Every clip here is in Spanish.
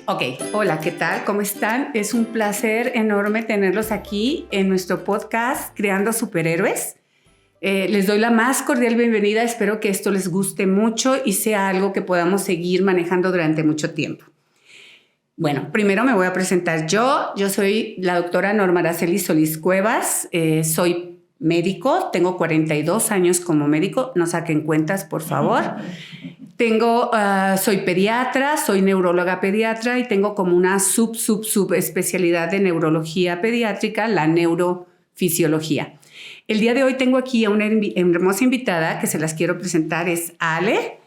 Ok, hola, ¿qué tal? ¿Cómo están? Es un placer enorme tenerlos aquí en nuestro podcast Creando Superhéroes. Les doy la más cordial bienvenida. Espero que esto les guste mucho y sea algo que podamos seguir manejando durante mucho tiempo. Bueno, primero me voy a presentar yo. Yo soy la doctora Norma Araceli Solís Cuevas. Soy médico, tengo 42 años como médico. No saquen cuentas, por favor. Soy pediatra, soy neuróloga pediatra y tengo como una subespecialidad de neurología pediátrica, la neurofisiología. El día de hoy tengo aquí a una hermosa invitada que se las quiero presentar, es Ale.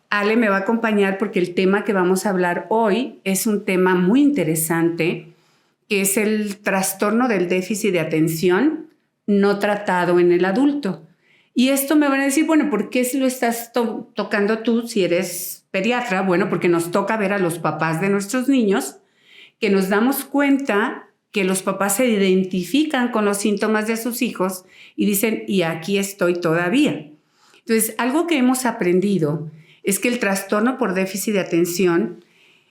Ale me va a acompañar porque el tema que vamos a hablar hoy es un tema muy interesante, que es el trastorno del déficit de atención no tratado en el adulto. Y esto me van a decir, bueno, ¿por qué lo estás tocando tú si eres pediatra? Bueno, porque nos toca ver a los papás de nuestros niños, que nos damos cuenta que los papás se identifican con los síntomas de sus hijos y dicen, y aquí estoy todavía. Entonces, algo que hemos aprendido es que el trastorno por déficit de atención,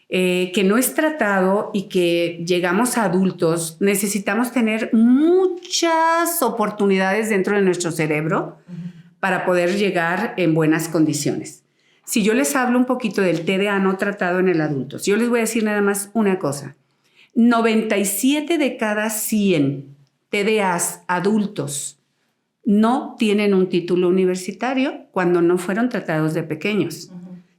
que no es tratado y que llegamos a adultos, necesitamos tener muchas oportunidades dentro de nuestro cerebro para poder llegar en buenas condiciones. Si yo les hablo un poquito del TDA no tratado en el adulto, yo les voy a decir nada más una cosa. 97 de cada 100 TDAs adultos no tienen un título universitario cuando no fueron tratados de pequeños,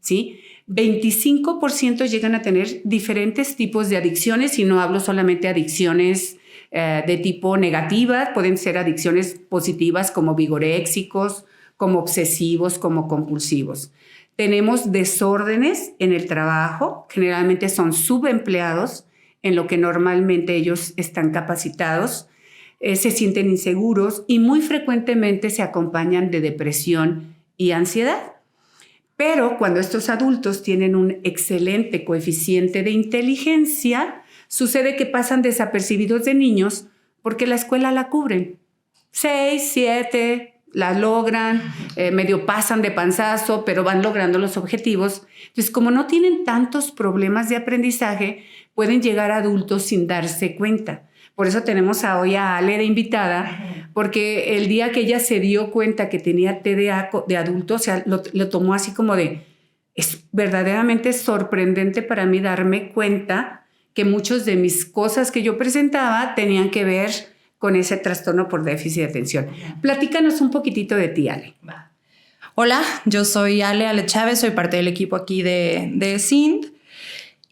¿sí? 25% llegan a tener diferentes tipos de adicciones, y no hablo solamente de adicciones de tipo negativa, pueden ser adicciones positivas como vigoréxicos, como obsesivos, como compulsivos. Tenemos desórdenes en el trabajo, generalmente son subempleados en lo que normalmente ellos están capacitados, se sienten inseguros y muy frecuentemente se acompañan de depresión y ansiedad. Pero cuando estos adultos tienen un excelente coeficiente de inteligencia, sucede que pasan desapercibidos de niños porque la escuela la cubren. 6, 7, la logran, medio pasan de panzazo, pero van logrando los objetivos. Entonces, como no tienen tantos problemas de aprendizaje, pueden llegar a adultos sin darse cuenta. Por eso tenemos hoy a Ale de invitada, porque el día que ella se dio cuenta que tenía TDA de adulto, o sea, lo tomó así como de, es verdaderamente sorprendente para mí darme cuenta que muchas de mis cosas que yo presentaba tenían que ver con ese trastorno por déficit de atención. Platícanos un poquitito de ti, Ale. Hola, yo soy Ale Chávez, soy parte del equipo aquí de SINT.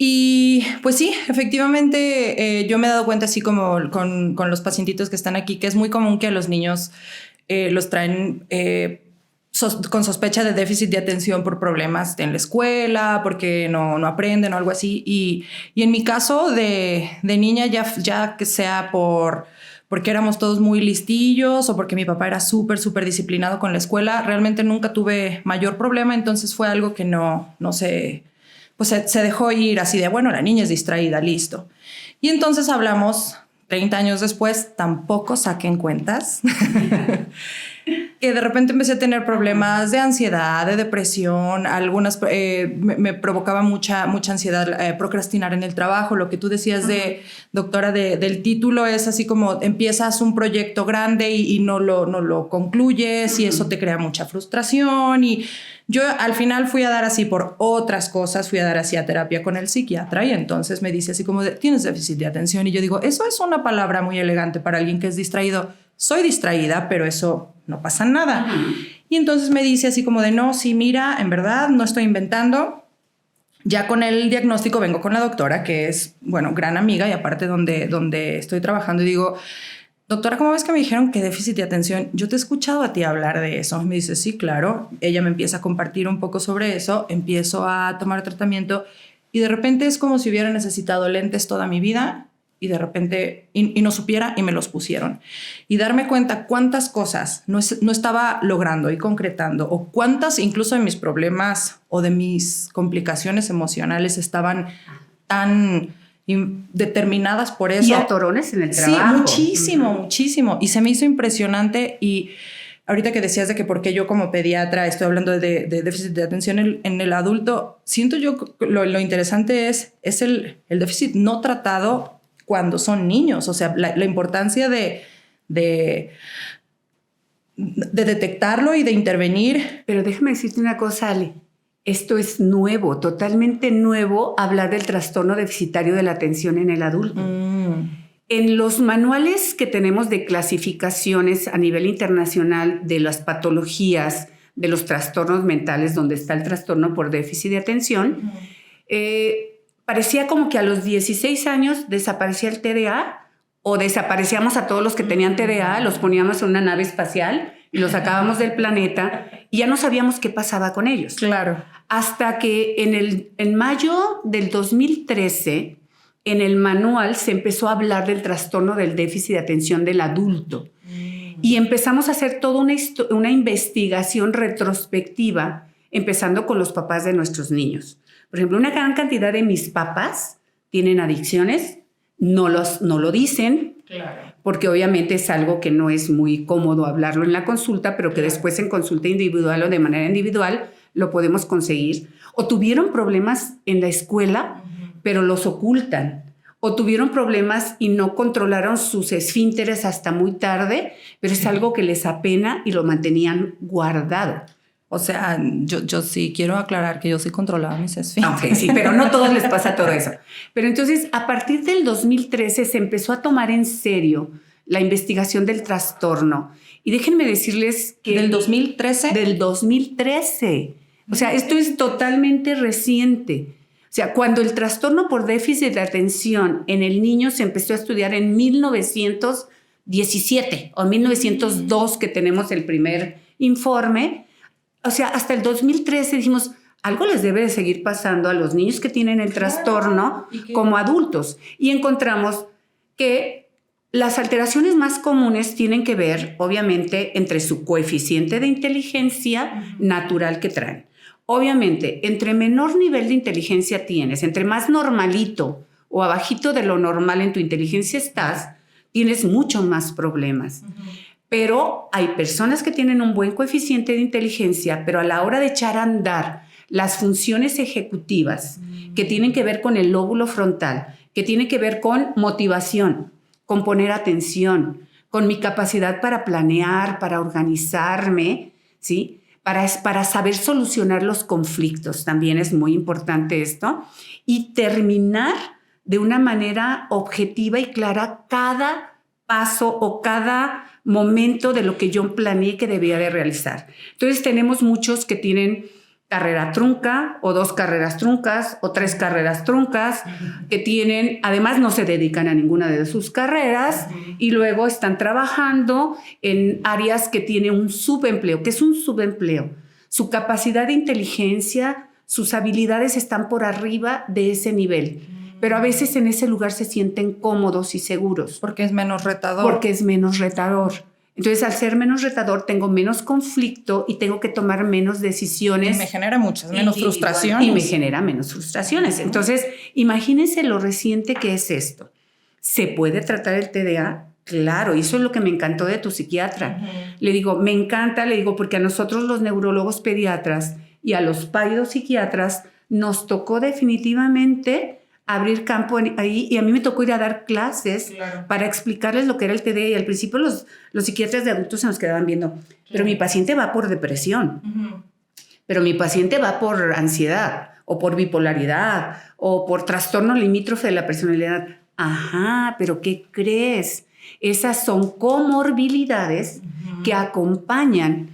Y pues sí, efectivamente yo me he dado cuenta así como con los pacientitos que están aquí, que es muy común que a los niños los traen con sospecha de déficit de atención por problemas en la escuela, porque no aprenden o algo así. Y en mi caso de niña, ya que sea porque éramos todos muy listillos o porque mi papá era súper disciplinado con la escuela, realmente nunca tuve mayor problema, entonces fue algo que no sé. Pues se dejó ir así de, bueno, la niña es distraída, listo. Y entonces hablamos 30 años después, tampoco saquen cuentas, que de repente empecé a tener problemas de ansiedad, de depresión, algunas me provocaba mucha ansiedad procrastinar en el trabajo. Lo que tú decías de doctora del título es así como empiezas un proyecto grande y no lo concluyes y eso te crea mucha frustración. Y yo al final fui a dar así por otras cosas, fui a dar así a terapia con el psiquiatra y entonces me dice así como tienes déficit de atención, y yo digo, eso es una palabra muy elegante para alguien que es distraído. Soy distraída, pero eso no pasa nada. Y entonces me dice así como de no, sí, mira, en verdad no estoy inventando. Ya con el diagnóstico vengo con la doctora, que es, bueno, gran amiga y aparte donde estoy trabajando, y digo, doctora, ¿cómo ves que me dijeron que déficit de atención? Yo te he escuchado a ti hablar de eso. Me dice, sí, claro. Ella me empieza a compartir un poco sobre eso, empiezo a tomar tratamiento y de repente es como si hubiera necesitado lentes toda mi vida y de repente y no supiera y me los pusieron. Y darme cuenta cuántas cosas no estaba logrando y concretando, o cuántas incluso de mis problemas o de mis complicaciones emocionales estaban tan determinadas por eso. Y atorones en el trabajo. Sí, muchísimo. Y se me hizo impresionante y ahorita que decías de que por qué yo como pediatra estoy hablando de déficit de atención en el adulto, siento yo lo interesante es el déficit no tratado cuando son niños. O sea, la importancia de detectarlo y de intervenir. Pero déjame decirte una cosa, Ale. Esto es nuevo, totalmente nuevo, hablar del trastorno deficitario de la atención en el adulto. En los manuales que tenemos de clasificaciones a nivel internacional de las patologías, de los trastornos mentales, donde está el trastorno por déficit de atención, parecía como que a los 16 años desaparecía el TDA o desaparecíamos a todos los que tenían TDA, los poníamos en una nave espacial y los sacábamos del planeta y ya no sabíamos qué pasaba con ellos. Claro. Hasta que en mayo del 2013, en el manual se empezó a hablar del trastorno del déficit de atención del adulto. Y empezamos a hacer toda una investigación retrospectiva, empezando con los papás de nuestros niños. Por ejemplo, una gran cantidad de mis papás tienen adicciones, no lo dicen, Claro. porque obviamente es algo que no es muy cómodo hablarlo en la consulta, pero que después en consulta individual o de manera individual lo podemos conseguir. O tuvieron problemas en la escuela, pero los ocultan. O tuvieron problemas y no controlaron sus esfínteres hasta muy tarde, pero es algo que les apena y lo mantenían guardado. O sea, yo sí quiero aclarar que yo sí controlaba mis esfínteres. Ok, sí, pero no a todos les pasa todo eso. Pero entonces, a partir del 2013 se empezó a tomar en serio la investigación del trastorno. Y déjenme decirles que... ¿Del 2013? Del 2013. O sea, esto es totalmente reciente. O sea, cuando el trastorno por déficit de atención en el niño se empezó a estudiar en 1917 o 1902, que tenemos el primer informe. O sea, hasta el 2013 dijimos, algo les debe de seguir pasando a los niños que tienen el trastorno como adultos. Y encontramos que las alteraciones más comunes tienen que ver, obviamente, entre su coeficiente de inteligencia natural que traen. Obviamente, entre menor nivel de inteligencia tienes, entre más normalito o abajito de lo normal en tu inteligencia estás, tienes mucho más problemas. Pero hay personas que tienen un buen coeficiente de inteligencia, pero a la hora de echar a andar las funciones ejecutivas que tienen que ver con el lóbulo frontal, que tienen que ver con motivación, con poner atención, con mi capacidad para planear, para organizarme, ¿sí? Para saber solucionar los conflictos, también es muy importante esto, y terminar de una manera objetiva y clara cada paso o cada momento de lo que yo planeé que debía de realizar. Entonces tenemos muchos que tienen carrera trunca o 2 carreras truncas o 3 carreras truncas, que tienen, además no se dedican a ninguna de sus carreras y luego están trabajando en áreas que tienen un subempleo. ¿Qué es un subempleo? Su capacidad de inteligencia, sus habilidades están por arriba de ese nivel, pero a veces en ese lugar se sienten cómodos y seguros. Porque es menos retador. Porque es menos retador. Entonces, al ser menos retador, tengo menos conflicto y tengo que tomar menos decisiones. Y me genera muchas menos frustraciones. Y me genera menos frustraciones. Entonces, imagínense lo reciente que es esto. ¿Se puede tratar el TDA? Claro, y eso es lo que me encantó de tu psiquiatra. Le digo, me encanta, le digo, porque a nosotros los neurólogos pediatras y a los psiquiatras nos tocó definitivamente abrir campo ahí, y a mí me tocó ir a dar clases para explicarles lo que era el TDA, y al principio los psiquiatras de adultos se nos quedaban viendo, pero mi paciente va por depresión, pero mi paciente va por ansiedad o por bipolaridad o por trastorno limítrofe de la personalidad. Ajá, pero ¿qué crees? Esas son comorbilidades que acompañan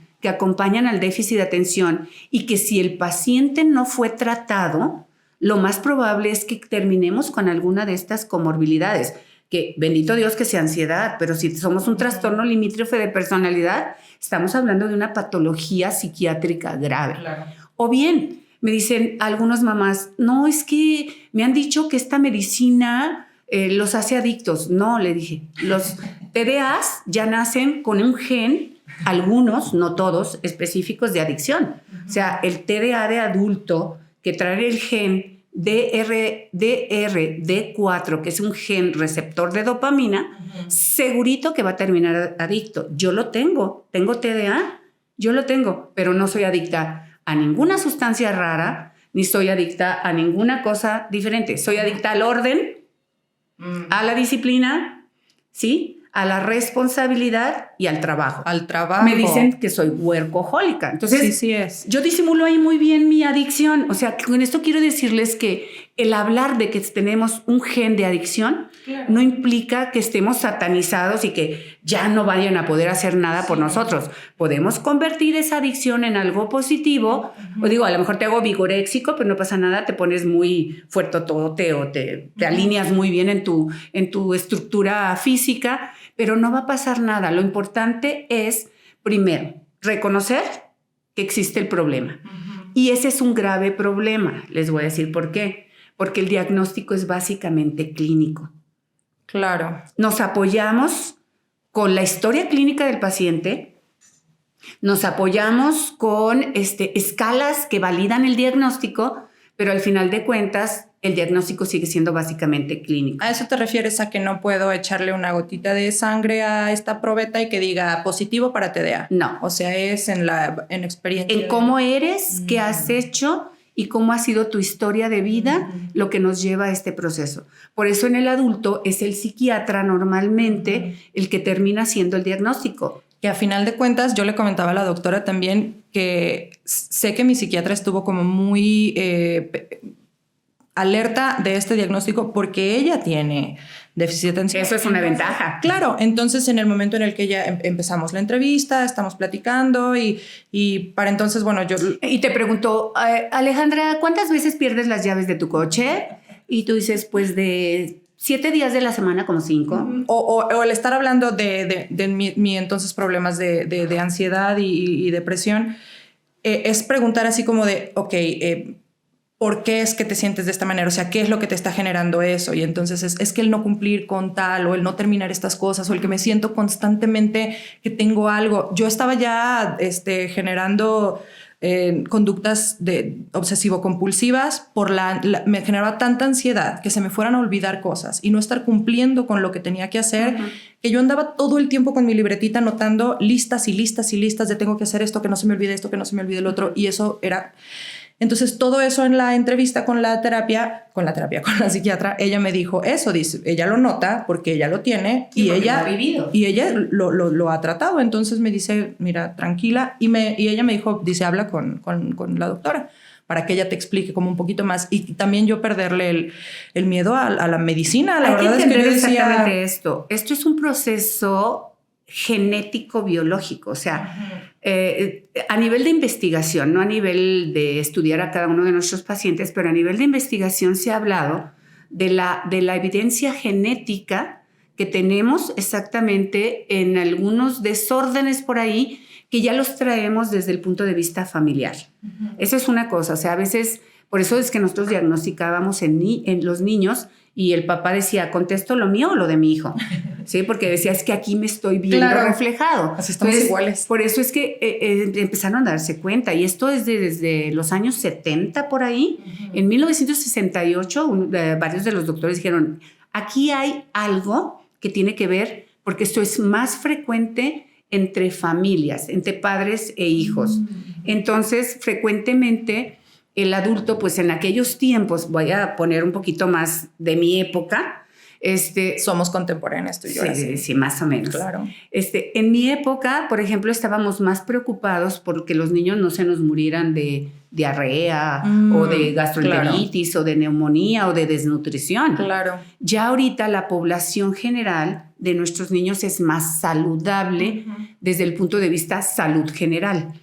al déficit de atención, y que si el paciente no fue tratado, lo más probable es que terminemos con alguna de estas comorbilidades, que bendito Dios que sea ansiedad, pero si somos un trastorno limítrofe de personalidad, estamos hablando de una patología psiquiátrica grave. Claro. O bien, me dicen algunas mamás, no, es que me han dicho que esta medicina los hace adictos. No, le dije, los TDAs ya nacen con un gen, algunos, no todos, específicos de adicción. O sea, el TDA de adulto que trae el gen DRD4, que es un gen receptor de dopamina, segurito que va a terminar adicto. Yo lo tengo TDA, yo lo tengo, pero no soy adicta a ninguna sustancia rara, ni soy adicta a ninguna cosa diferente. Soy adicta al orden, a la disciplina, ¿sí?, a la responsabilidad y al trabajo. Al trabajo. Me dicen que soy workahólica. Entonces, sí es. Yo disimulo ahí muy bien mi adicción. O sea, con esto quiero decirles que el hablar de que tenemos un gen de adicción no implica que estemos satanizados y que ya no vayan a poder hacer nada por nosotros. Podemos convertir esa adicción en algo positivo. O digo, a lo mejor te hago vigoréxico, pero no pasa nada, te pones muy fuertotote o te alineas muy bien en tu estructura física, pero no va a pasar nada. Lo importante es, primero, reconocer que existe el problema. Y ese es un grave problema. Les voy a decir por qué. Porque el diagnóstico es básicamente clínico. Claro. Nos apoyamos con la historia clínica del paciente, nos apoyamos con escalas que validan el diagnóstico, pero al final de cuentas el diagnóstico sigue siendo básicamente clínico. ¿A eso te refieres a que no puedo echarle una gotita de sangre a esta probeta y que diga positivo para TDA? No. O sea, es en experiencia. En cómo eres, qué has hecho y cómo ha sido tu historia de vida lo que nos lleva a este proceso. Por eso en el adulto es el psiquiatra normalmente el que termina haciendo el diagnóstico. Que a final de cuentas yo le comentaba a la doctora también que sé que mi psiquiatra estuvo como muy alerta de este diagnóstico porque ella tiene déficit de atención. Eso es una ventaja. Claro, entonces en el momento en el que ya empezamos la entrevista, estamos platicando y para entonces, bueno, yo... Y te pregunto, Alejandra, ¿cuántas veces pierdes las llaves de tu coche? Y tú dices, pues de 7 días de la semana, como 5. O el estar hablando de mi entonces problemas de ansiedad y depresión, es preguntar así como de, ok, ¿por qué es que te sientes de esta manera? O sea, ¿qué es lo que te está generando eso? Y entonces es que el no cumplir con tal o el no terminar estas cosas o el que me siento constantemente que tengo algo. Yo estaba ya generando conductas obsesivo-compulsivas me generaba tanta ansiedad que se me fueran a olvidar cosas y no estar cumpliendo con lo que tenía que hacer, que yo andaba todo el tiempo con mi libretita anotando listas y listas y listas de tengo que hacer esto, que no se me olvide esto, que no se me olvide el otro, y eso era... Entonces, todo eso en la entrevista con la psiquiatra, ella me dijo eso, dice, ella lo nota porque ella lo tiene y ella lo ha tratado. Entonces me dice, mira, tranquila. Y ella me dijo, dice, habla con la doctora para que ella te explique como un poquito más. Y también yo perderle el miedo a la medicina. La verdad es que yo decía... exactamente esto. Esto es un proceso genético biológico, o sea, a nivel de investigación, no a nivel de estudiar a cada uno de nuestros pacientes, pero a nivel de investigación se ha hablado de la evidencia genética que tenemos exactamente en algunos desórdenes por ahí que ya los traemos desde el punto de vista familiar. Eso es una cosa, o sea, a veces, por eso es que nosotros diagnosticábamos en los niños y el papá decía, ¿contesto lo mío o lo de mi hijo? Sí, porque decía, es que aquí me estoy viendo reflejado. Así estamos iguales. Por eso es que empezaron a darse cuenta. Y esto es desde los años 70 por ahí. En 1968, varios de los doctores dijeron, aquí hay algo que tiene que ver, porque esto es más frecuente entre familias, entre padres e hijos. Entonces, frecuentemente... El adulto, pues en aquellos tiempos, voy a poner un poquito más de mi época. Somos contemporáneas tú y yo. Sí, más o menos. Claro. En mi época, por ejemplo, estábamos más preocupados porque los niños no se nos murieran de diarrea o de gastroenteritis o de neumonía o de desnutrición. Claro. Ya ahorita la población general de nuestros niños es más saludable desde el punto de vista salud general.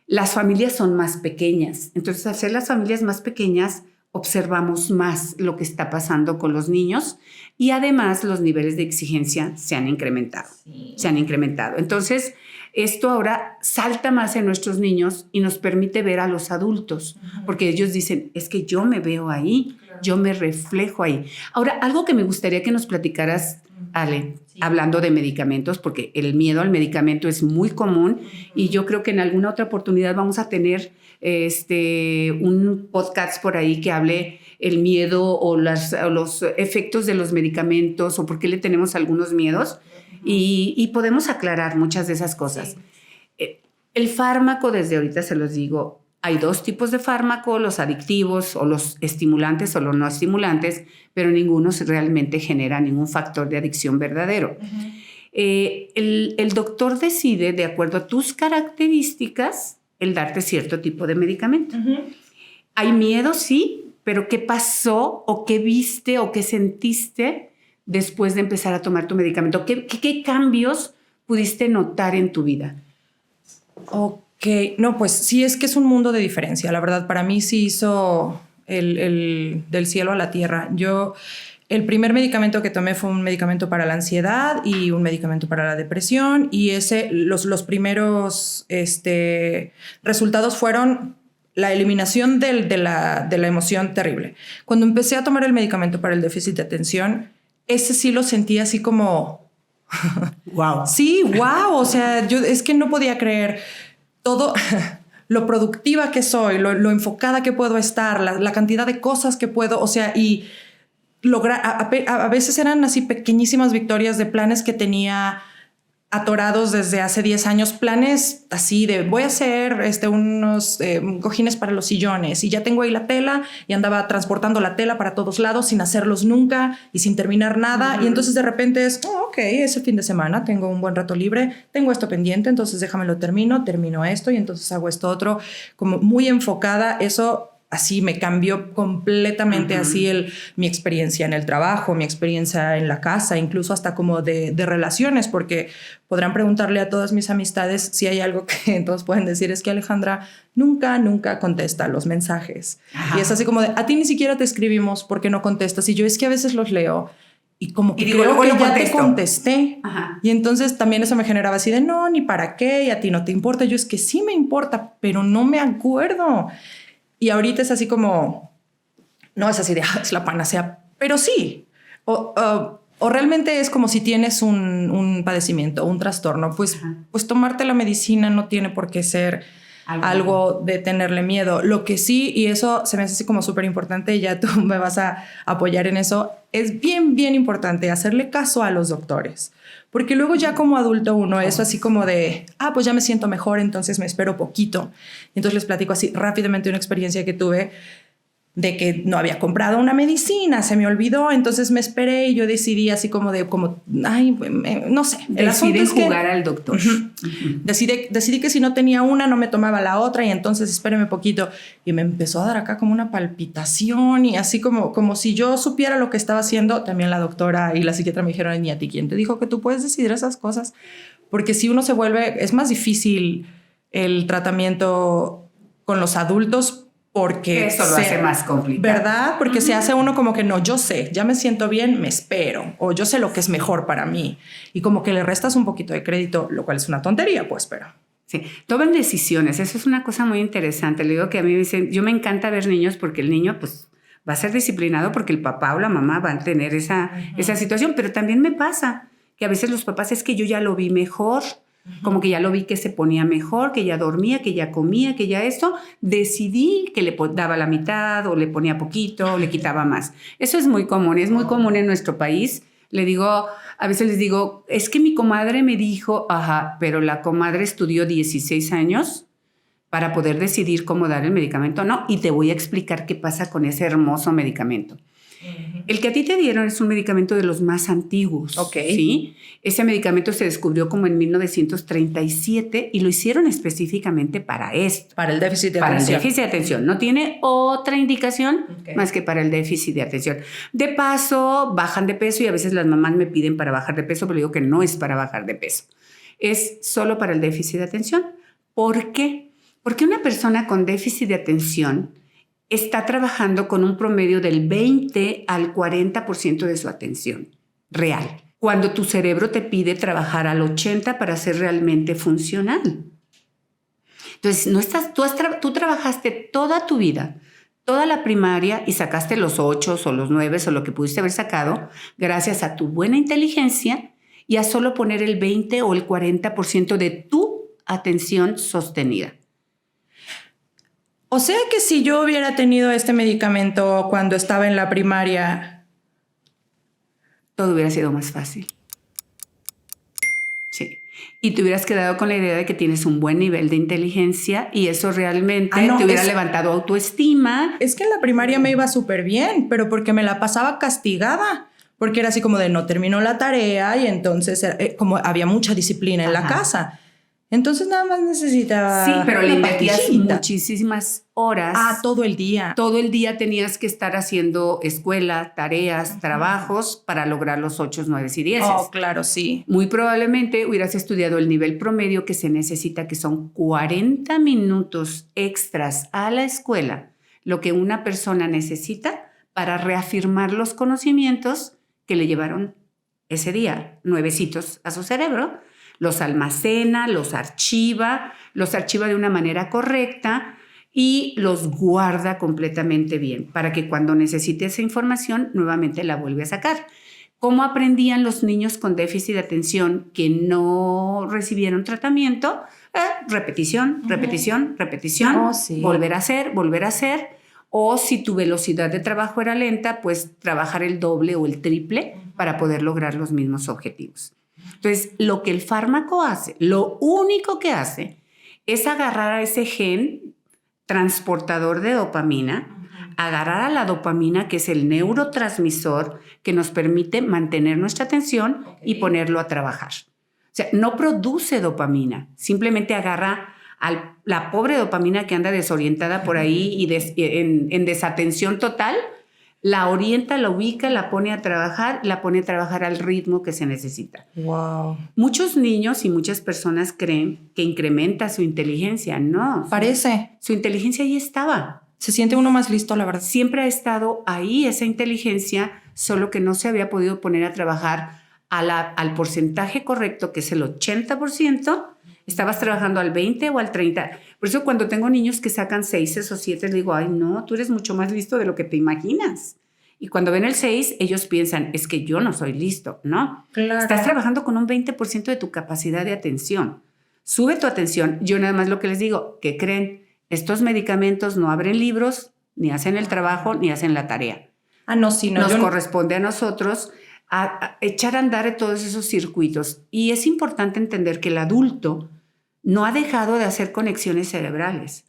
Las familias son más pequeñas. Entonces, al ser las familias más pequeñas, observamos más lo que está pasando con los niños y además los niveles de exigencia se han incrementado. Entonces, esto ahora salta más en nuestros niños y nos permite ver a los adultos, porque ellos dicen, es que yo me veo ahí, yo me reflejo ahí. Ahora, algo que me gustaría que nos platicaras, Ale, hablando de medicamentos, porque el miedo al medicamento es muy común y yo creo que en alguna otra oportunidad vamos a tener un podcast por ahí que hable el miedo o los efectos de los medicamentos o por qué le tenemos algunos miedos y podemos aclarar muchas de esas cosas. Sí. El fármaco, desde ahorita se los digo, hay 2 tipos de fármaco, los adictivos o los estimulantes o los no estimulantes, pero ninguno realmente genera ningún factor de adicción verdadero. Uh-huh. El doctor decide, de acuerdo a tus características, el darte cierto tipo de medicamento. Uh-huh. Hay miedo, sí, pero ¿qué pasó o qué viste o qué sentiste después de empezar a tomar tu medicamento? ¿Qué cambios pudiste notar en tu vida? Ok, no, pues sí, es que es un mundo de diferencia. La verdad, para mí sí hizo del cielo a la tierra. El primer medicamento que tomé fue un medicamento para la ansiedad y un medicamento para la depresión, y los primeros resultados fueron la eliminación de la emoción terrible. Cuando empecé a tomar el medicamento para el déficit de atención, ese sí lo sentí así como... ¡Wow! Sí, wow. O sea, yo es que no podía creer todo... lo productiva que soy, lo enfocada que puedo estar, la cantidad de cosas que puedo... O sea, y... a veces eran así pequeñísimas victorias de planes que tenía atorados desde hace 10 años, planes así de voy a hacer unos cojines para los sillones y ya tengo ahí la tela y andaba transportando la tela para todos lados sin hacerlos nunca y sin terminar nada. Uh-huh. Y entonces de repente es, ok, ese fin de semana tengo un buen rato libre, tengo esto pendiente, entonces déjame lo termino esto y entonces hago esto otro, como muy enfocada. Eso así me cambió completamente. Uh-huh. Así mi experiencia en el trabajo, mi experiencia en la casa, incluso hasta como de relaciones, porque podrán preguntarle a todas mis amistades si hay algo que todos pueden decir, es que Alejandra nunca contesta los mensajes. Uh-huh. Y es así como de, a ti ni siquiera te escribimos porque no contestas. Y yo es que a veces los leo y como que creo que ya te contesté. Uh-huh. Y entonces también eso me generaba así de, no, ni para qué, y a ti no te importa. Yo es que sí me importa, pero no me acuerdo. Y ahorita es así como, no es así de, es la panacea, pero sí. O realmente es como si tienes un padecimiento, un trastorno, pues tomarte la medicina no tiene por qué ser algo de tenerle miedo. Lo que sí, y eso se me hace así como súper importante, ya tú me vas a apoyar en eso, es bien importante hacerle caso a los doctores. Porque luego ya como adulto uno es así como de, pues ya me siento mejor, entonces me espero poquito. Y entonces les platico así rápidamente una experiencia que tuve de que no había comprado una medicina, se me olvidó, entonces me esperé y yo decidí así como no sé. El asunto es jugar al doctor. Uh-huh. Decidí que si no tenía una, no me tomaba la otra y entonces espéreme poquito. Y me empezó a dar acá como una palpitación y así como si yo supiera lo que estaba haciendo. También la doctora y la psiquiatra me dijeron, ni a ti, ¿quién te dijo que tú puedes decidir esas cosas? Porque si uno se vuelve, es más difícil el tratamiento con los adultos. Porque eso lo hace más complicado. ¿Verdad? Porque se hace uno como que no, yo sé, ya me siento bien, me espero. O yo sé lo que es mejor para mí. Y como que le restas un poquito de crédito, lo cual es una tontería, pues, pero... Sí, tomen decisiones. Eso es una cosa muy interesante. Le digo que a mí me dicen, yo me encanta ver niños porque el niño, pues, va a ser disciplinado porque el papá o la mamá van a tener esa situación. Pero también me pasa que a veces los papás es que yo ya lo vi mejor. Como que ya lo vi que se ponía mejor, que ya dormía, que ya comía, que ya esto. Decidí que le daba la mitad o le ponía poquito o le quitaba más. Eso es muy común en nuestro país. A veces les digo, es que mi comadre me dijo, pero la comadre estudió 16 años para poder decidir cómo dar el medicamento, ¿no? Y te voy a explicar qué pasa con ese hermoso medicamento. El que a ti te dieron es un medicamento de los más antiguos. Okay. ¿Sí? Ese medicamento se descubrió como en 1937 y lo hicieron específicamente para esto. Para el déficit de atención. Para el déficit de atención. No tiene otra indicación más que para el déficit de atención. De paso, bajan de peso y a veces las mamás me piden para bajar de peso, pero digo que no es para bajar de peso. Es solo para el déficit de atención. ¿Por qué? Porque una persona con déficit de atención está trabajando con un promedio del 20 al 40% de su atención real, cuando tu cerebro te pide trabajar al 80% para ser realmente funcional. Entonces, tú trabajaste toda tu vida, toda la primaria y sacaste los 8 o los 9 o lo que pudiste haber sacado gracias a tu buena inteligencia y a solo poner el 20 o el 40% de tu atención sostenida. O sea que si yo hubiera tenido este medicamento cuando estaba en la primaria... Todo hubiera sido más fácil. Sí. Y te hubieras quedado con la idea de que tienes un buen nivel de inteligencia y eso realmente te hubiera levantado autoestima. Es que en la primaria me iba súper bien, pero porque me la pasaba castigada. Porque era así como de no terminó la tarea y entonces como había mucha disciplina en la casa. Entonces nada más necesitaba... Sí, pero le invertías muchísimas horas. Todo el día. Todo el día tenías que estar haciendo escuela, tareas, trabajos para lograr los 8, 9 y 10. Oh, claro, sí. Muy probablemente hubieras estudiado el nivel promedio que se necesita, que son 40 minutos extras a la escuela, lo que una persona necesita para reafirmar los conocimientos que le llevaron ese día, nuevecitos a su cerebro. Los almacena, los archiva de una manera correcta y los guarda completamente bien para que cuando necesite esa información nuevamente la vuelva a sacar. ¿Cómo aprendían los niños con déficit de atención que no recibieron tratamiento? Repetición, repetición, repetición, volver a hacer. O si tu velocidad de trabajo era lenta, pues trabajar el doble o el triple para poder lograr los mismos objetivos. Entonces, lo que el fármaco hace, lo único que hace es agarrar a ese gen transportador de dopamina, agarrar a la dopamina, que es el neurotransmisor que nos permite mantener nuestra atención y ponerlo a trabajar. O sea, no produce dopamina, simplemente agarra a la pobre dopamina que anda desorientada por ahí y en desatención total, la orienta, la ubica, la pone a trabajar al ritmo que se necesita. Wow. Muchos niños y muchas personas creen que incrementa su inteligencia. No. Parece. Su inteligencia ahí estaba. Se siente uno más listo, la verdad. Siempre ha estado ahí esa inteligencia, solo que no se había podido poner a trabajar al porcentaje correcto, que es el 80%. Estabas trabajando al 20 o al 30. Por eso cuando tengo niños que sacan 6 o 7, les digo, ay, no, tú eres mucho más listo de lo que te imaginas. Y cuando ven el 6, ellos piensan, es que yo no soy listo, ¿no? Claro. Estás trabajando con un 20% de tu capacidad de atención. Sube tu atención. Yo nada más lo que les digo, ¿qué creen? Estos medicamentos no abren libros, ni hacen el trabajo, ni hacen la tarea. No, sí, no. Nos corresponde a nosotros a echar a andar todos esos circuitos. Y es importante entender que el adulto no ha dejado de hacer conexiones cerebrales.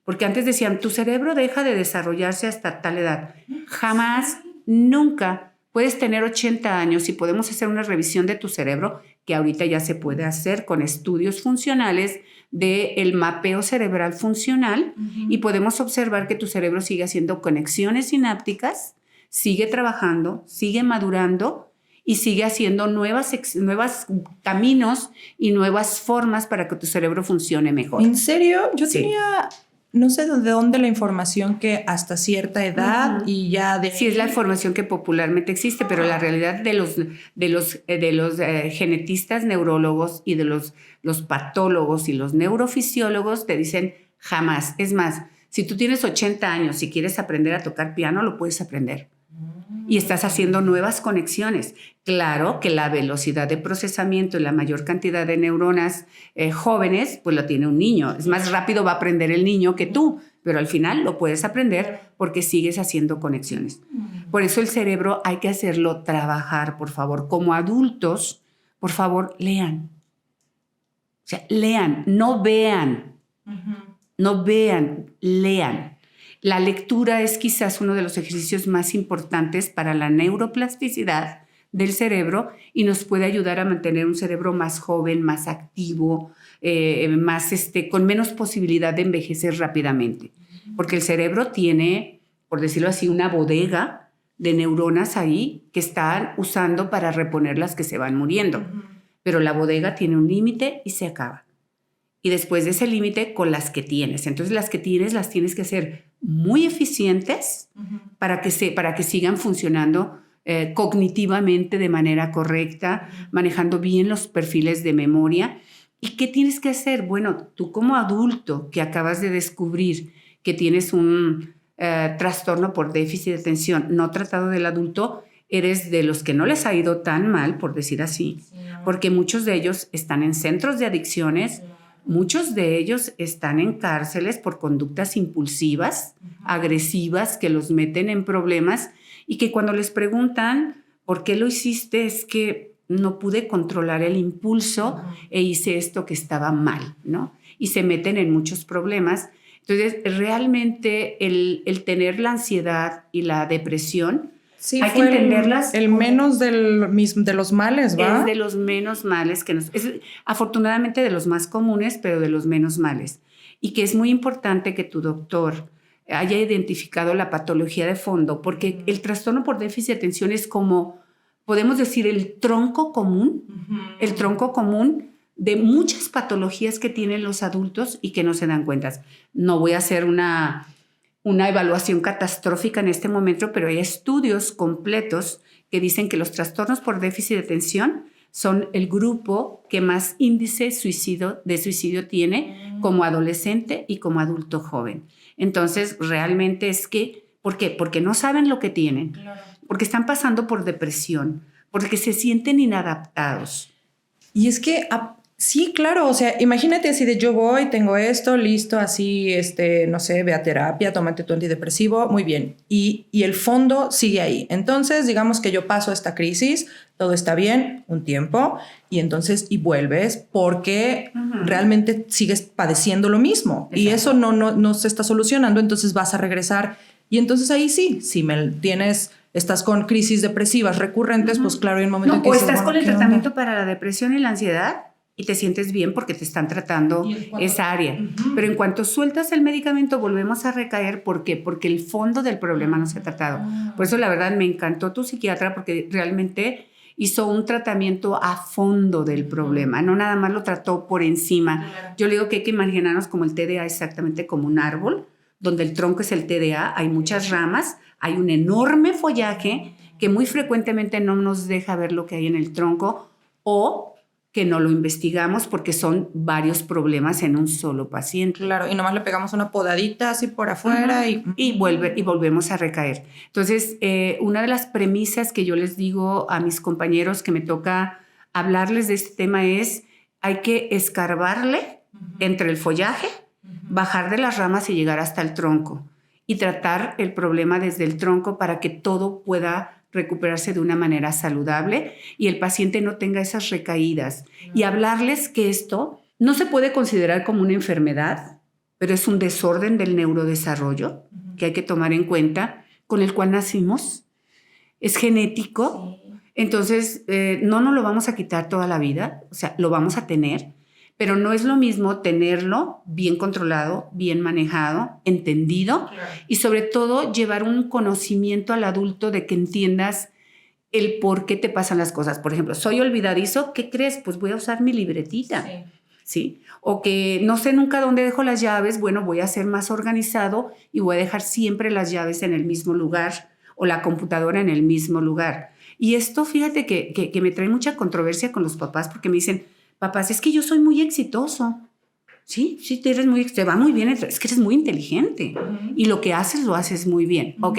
Porque antes decían, tu cerebro deja de desarrollarse hasta tal edad. Jamás, nunca. Puedes tener 80 años y podemos hacer una revisión de tu cerebro, que ahorita ya se puede hacer con estudios funcionales del mapeo cerebral funcional, y podemos observar que tu cerebro sigue haciendo conexiones sinápticas, sigue trabajando, sigue madurando y sigue haciendo nuevos caminos y nuevas formas para que tu cerebro funcione mejor. ¿En serio? Yo tenía, no sé de dónde la información que hasta cierta edad y ya de... Sí, es la información que popularmente existe, pero la realidad de los genetistas neurólogos y de los patólogos y los neurofisiólogos te dicen jamás. Es más, si tú tienes 80 años y quieres aprender a tocar piano, lo puedes aprender. Y estás haciendo nuevas conexiones. Claro que la velocidad de procesamiento y la mayor cantidad de neuronas jóvenes, pues lo tiene un niño. Es más rápido va a aprender el niño que tú, pero al final lo puedes aprender porque sigues haciendo conexiones. Por eso el cerebro hay que hacerlo trabajar, por favor. Como adultos, por favor, lean. O sea, lean, no vean. No vean, lean. La lectura es quizás uno de los ejercicios más importantes para la neuroplasticidad del cerebro y nos puede ayudar a mantener un cerebro más joven, más activo, con menos posibilidad de envejecer rápidamente. Porque el cerebro tiene, por decirlo así, una bodega de neuronas ahí que están usando para reponer las que se van muriendo. Pero la bodega tiene un límite y se acaba. Y después de ese límite, con las que tienes. Entonces, las que tienes las tienes que hacer muy eficientes para que sigan funcionando cognitivamente de manera correcta, manejando bien los perfiles de memoria. ¿Y qué tienes que hacer? Bueno, tú como adulto que acabas de descubrir que tienes un trastorno por déficit de atención no tratado del adulto, eres de los que no les ha ido tan mal, por decir así, porque muchos de ellos están en centros de adicciones, Muchos de ellos están en cárceles por conductas impulsivas, agresivas, que los meten en problemas y que cuando les preguntan por qué lo hiciste es que no pude controlar el impulso e hice esto que estaba mal, ¿no? Y se meten en muchos problemas. Entonces, realmente el tener la ansiedad y la depresión, sí, hay que entenderlas. El menos de los males, ¿va? Es de los menos males es afortunadamente de los más comunes, pero de los menos males. Y que es muy importante que tu doctor haya identificado la patología de fondo, porque el trastorno por déficit de atención es como, podemos decir, el tronco común de muchas patologías que tienen los adultos y que no se dan cuenta. No voy a hacer una evaluación catastrófica en este momento, pero hay estudios completos que dicen que los trastornos por déficit de atención son el grupo que más índice de suicidio tiene como adolescente y como adulto joven. Entonces, realmente es que, ¿por qué? Porque no saben lo que tienen, claro. Porque están pasando por depresión, porque se sienten inadaptados. Y es que sí, claro, o sea, imagínate así de yo voy, tengo esto, listo, así, no sé, ve a terapia, tómate tu antidepresivo, muy bien. Y el fondo sigue ahí. Entonces, digamos que yo paso esta crisis, todo está bien, un tiempo, y entonces, y vuelves porque realmente sigues padeciendo lo mismo. Exacto. Y eso no se está solucionando, entonces vas a regresar. Y entonces ahí sí, si estás con crisis depresivas recurrentes, pues claro, hay un momento en que o dices, estás con el tratamiento para la depresión y la ansiedad, y te sientes bien porque te están tratando esa área. Pero en cuanto sueltas el medicamento, volvemos a recaer. ¿Por qué? Porque el fondo del problema no se ha tratado. Por eso, la verdad, me encantó tu psiquiatra porque realmente hizo un tratamiento a fondo del problema. No nada más lo trató por encima. Yo le digo que hay que imaginarnos como el TDA, exactamente como un árbol, donde el tronco es el TDA, hay muchas ramas, hay un enorme follaje que muy frecuentemente no nos deja ver lo que hay en el tronco o que no lo investigamos porque son varios problemas en un solo paciente. Claro, y nomás le pegamos una podadita así por afuera y volvemos a recaer. Entonces, una de las premisas que yo les digo a mis compañeros que me toca hablarles de este tema es hay que escarbarle entre el follaje, bajar de las ramas y llegar hasta el tronco y tratar el problema desde el tronco para que todo pueda recuperarse de una manera saludable y el paciente no tenga esas recaídas. Y hablarles que esto no se puede considerar como una enfermedad, pero es un desorden del neurodesarrollo que hay que tomar en cuenta, con el cual nacimos. Es genético, entonces no nos lo vamos a quitar toda la vida, o sea, lo vamos a tener, pero no es lo mismo tenerlo bien controlado, bien manejado, entendido, y sobre todo llevar un conocimiento al adulto de que entiendas el por qué te pasan las cosas. Por ejemplo, soy olvidadizo, ¿qué crees? Pues voy a usar mi libretita. ¿Sí? O que no sé nunca dónde dejo las llaves, bueno, voy a ser más organizado y voy a dejar siempre las llaves en el mismo lugar o la computadora en el mismo lugar. Y esto, fíjate que me trae mucha controversia con los papás porque me dicen, papás, es que yo soy muy exitoso. Sí, te va muy bien, es que eres muy inteligente y lo que haces, lo haces muy bien. Ok,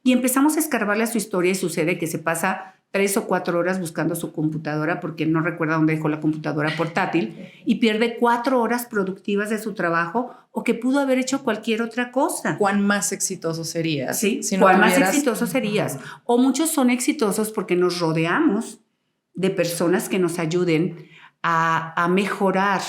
y empezamos a escarbarle a su historia y sucede que se pasa 3 o 4 horas buscando su computadora porque no recuerda dónde dejó la computadora portátil y pierde 4 horas productivas de su trabajo o que pudo haber hecho cualquier otra cosa. ¿Cuán más exitoso serías? Sí, si no ¿cuán más exitoso serías? O muchos son exitosos porque nos rodeamos de personas que nos ayuden a mejorar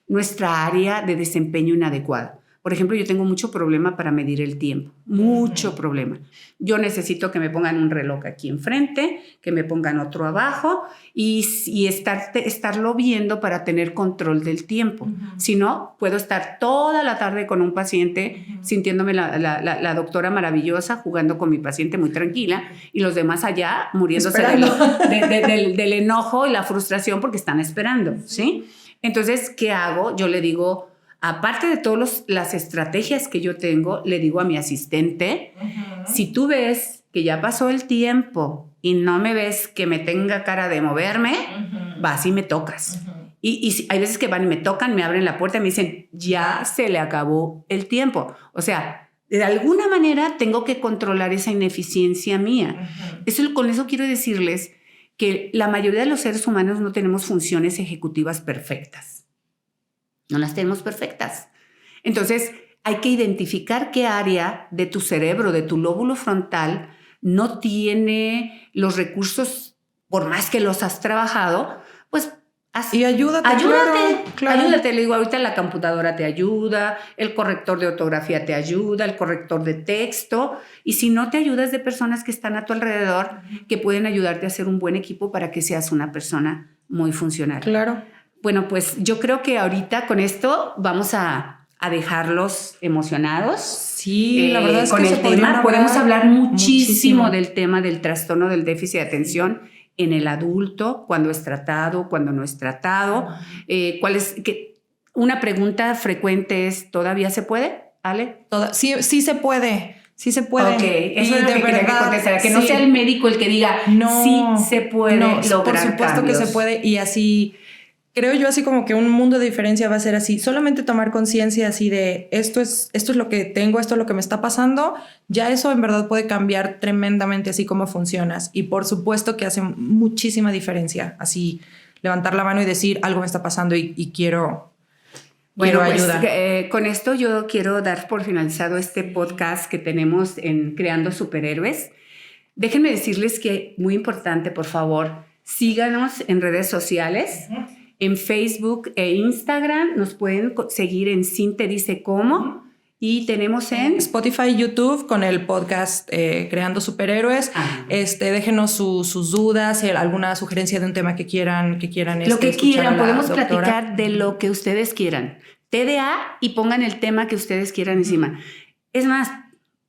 nuestra área de desempeño inadecuada. Por ejemplo, yo tengo mucho problema para medir el tiempo, mucho problema. Yo necesito que me pongan un reloj aquí enfrente, que me pongan otro abajo y estarlo viendo para tener control del tiempo. Si no, puedo estar toda la tarde con un paciente sintiéndome la doctora maravillosa, jugando con mi paciente muy tranquila y los demás allá muriéndose del enojo y la frustración porque están esperando, ¿sí? Entonces, ¿qué hago? Yo le digo, aparte de todas las estrategias que yo tengo, le digo a mi asistente, si tú ves que ya pasó el tiempo y no me ves que me tenga cara de moverme, vas y me tocas. Y hay veces que van y me tocan, me abren la puerta y me dicen, ya se le acabó el tiempo. O sea, de alguna manera tengo que controlar esa ineficiencia mía. Con eso quiero decirles que la mayoría de los seres humanos no tenemos funciones ejecutivas perfectas. No las tenemos perfectas. Entonces, hay que identificar qué área de tu cerebro, de tu lóbulo frontal, no tiene los recursos, por más que los has trabajado, pues y ayúdate. Claro. Ayúdate. Le digo, ahorita la computadora te ayuda, el corrector de ortografía te ayuda, el corrector de texto. Y si no te ayudas de personas que están a tu alrededor, que pueden ayudarte a hacer un buen equipo para que seas una persona muy funcional. Claro. Bueno, pues yo creo que ahorita con esto vamos a dejarlos emocionados. Sí, la verdad es con que el tema podemos hablar muchísimo del tema del trastorno del déficit de atención en el adulto, cuando es tratado, cuando no es tratado. Una pregunta frecuente es, ¿todavía se puede, Ale? Sí se puede. Sí se puede. Ok, eso es lo que quería que contestara. Que no sea el médico el que diga, sí se puede lograr por supuesto cambios. Que se puede. Y así, creo yo así como que un mundo de diferencia va a ser así. Solamente tomar conciencia así de esto es lo que tengo, esto es lo que me está pasando. Ya eso en verdad puede cambiar tremendamente así como funcionas. Y por supuesto que hace muchísima diferencia. Así, levantar la mano y decir algo me está pasando y quiero... Bueno, pues ayuda. Con esto yo quiero dar por finalizado este podcast que tenemos en Creando Superhéroes. Déjenme decirles que, muy importante, por favor, síganos en redes sociales, en Facebook e Instagram. Nos pueden seguir en Sin Te Dice Cómo. Y tenemos en Spotify, YouTube con el podcast Creando Superhéroes. Déjenos sus dudas, alguna sugerencia de un tema que quieran. Lo que quieran, podemos platicar de lo que ustedes quieran. TDA y pongan el tema que ustedes quieran encima. Es más,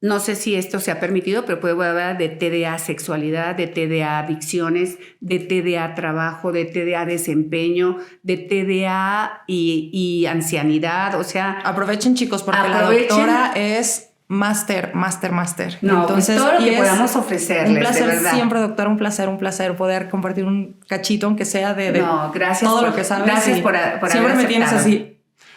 no sé si esto se ha permitido, pero puedo hablar de TDA sexualidad, de TDA adicciones, de TDA trabajo, de TDA desempeño, de TDA y ancianidad. O sea, aprovechen, chicos, porque la doctora es máster. No, entonces, pues todo lo que podamos ofrecerles, un placer, de verdad. Siempre, doctora, un placer poder compartir un cachito, aunque sea de gracias todo lo que sabes. Gracias por siempre me tienes así.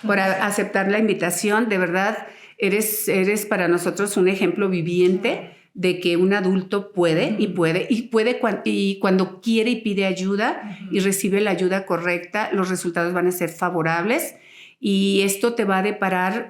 Por aceptar la invitación. De verdad, eres para nosotros un ejemplo viviente de que un adulto puede y cuando quiere y pide ayuda y recibe la ayuda correcta, los resultados van a ser favorables y esto te va a deparar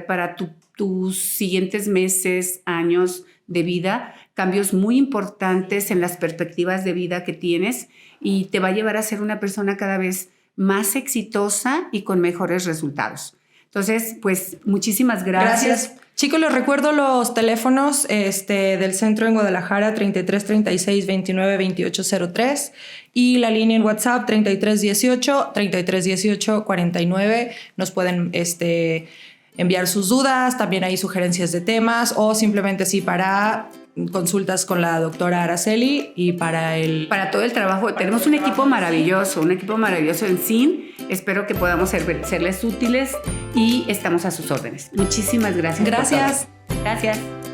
para tus siguientes meses, años de vida, cambios muy importantes en las perspectivas de vida que tienes y te va a llevar a ser una persona cada vez más exitosa y con mejores resultados. Entonces, pues, muchísimas gracias. Chicos, les recuerdo los teléfonos del centro en Guadalajara, 33 36 29 28 03 y la línea en WhatsApp 33 18 49. Nos pueden enviar sus dudas, también hay sugerencias de temas o simplemente sí para consultas con la doctora Araceli y para todo el trabajo. Tenemos un equipo maravilloso en SIN. Espero que podamos serles útiles y estamos a sus órdenes. Muchísimas gracias. Gracias. Gracias.